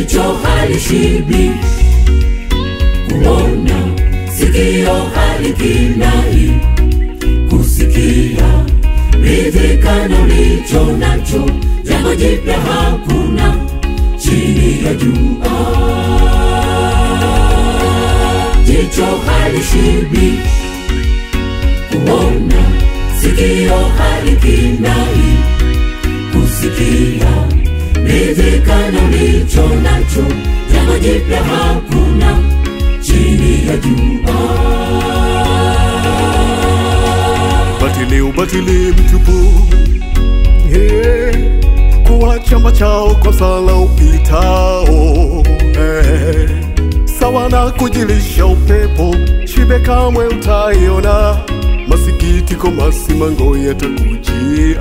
jicho halishibi kuona, sikio halikinai kusikia, ridhika na ulicho nacho, jambo jipya hakuna chini ya jua. Jicho halishibi kuona, sikio halikinai kusikia, ridhika na ulicho nacho, jambo jipya hakuna chini ya jua. Batili ubatili mtupu, kuacha machao kosa la upitao, sawa na kujilisha upepo, shibe kamwe utaiona, masikitiko masimango yatakujia.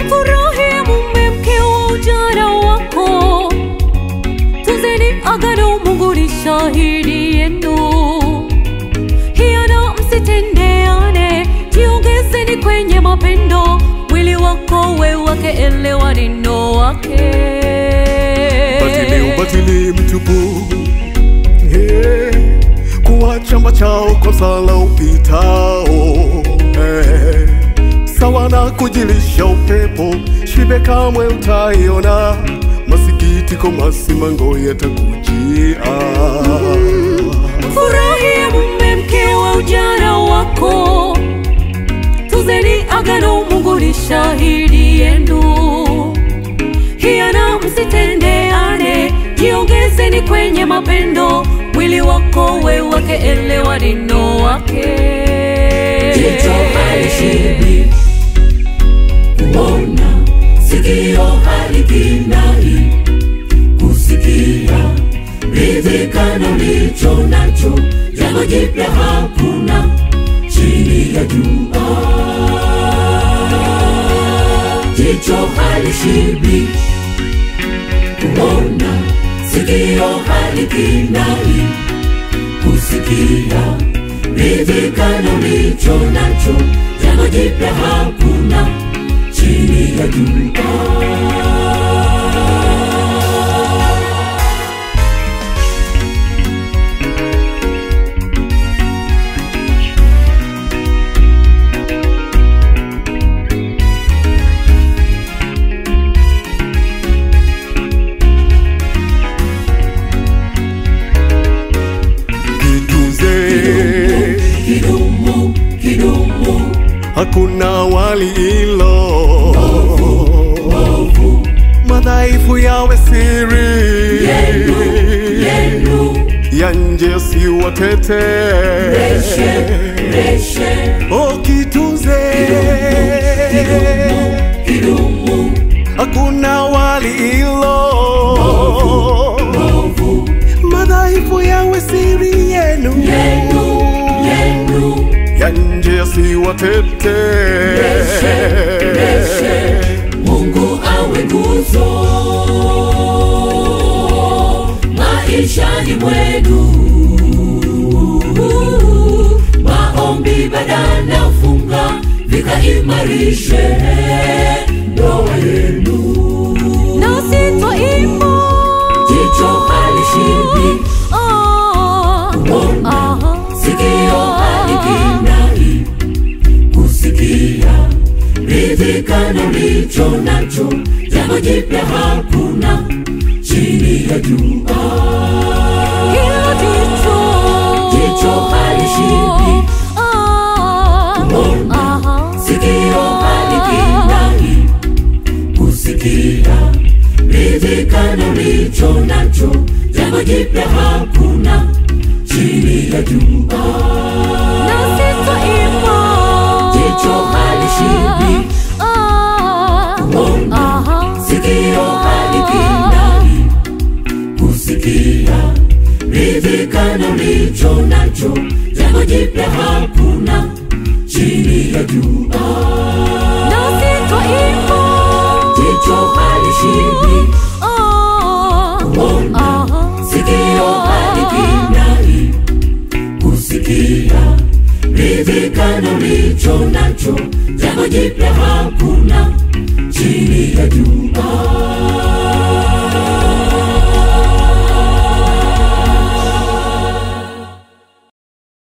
Furahia mume mke wa ujana wako, tunzeni agano, Mungu ni shahidi yenu. Hiana msitendeane, jiongezeni kwenye mapendo, mwili wako we wake, elewa neno wake. Batili ubatili mtupu, kuacha machao kosa la upitao, sawa na kujilisha upepo, shibe kamwe utaiona, masikitiko masimango yatakujia. Furahia mume mke wa ujana wako, tunzeni agano, Mungu ni shahidi yenu. Hiana msitendeane, jiongezeni kwenye mapendo, mwili wako we wake, elewa neno wake. Jicho halishibi kuona, sikio halikinai kusikia, ridhika na ulicho nacho, jambo jipya hakuna chini ya jua. Jicho halishibi kuona, sikio halikinai kusikia, ridhika na ulicho nacho, jambo jipya hakuna chini ya jua. Hakuna wali ilo madhaifu yawe siri yenu, ya nje si watete, kitunze kidumu. Hakuna wali ilo madhaifu yawe siri yenu, ya nje si watete. Mungu awe nguzo maishani mwenu, maombi badala funga vikaimarishe ndoa yenu. Nasi twaimba Jicho halishibi kuona, sikio halikinai kusikia, ridhika na ulicho nacho, jambo jipya hakuna chini ya jua. Jicho halishibi kuona, sikio halikinai kusikia, ridhika na ulicho nacho, jambo jipya hakuna chini ya jua. Jicho halishibi kuona, sikio halikinai kusikia, ridhika na ulicho nacho, jambo jipya hakuna chini ya jua. Jicho halishibi kuona, sikio halikinai kusikia, ridhika na ulicho nacho, jambo jipya hakuna chini ya jua.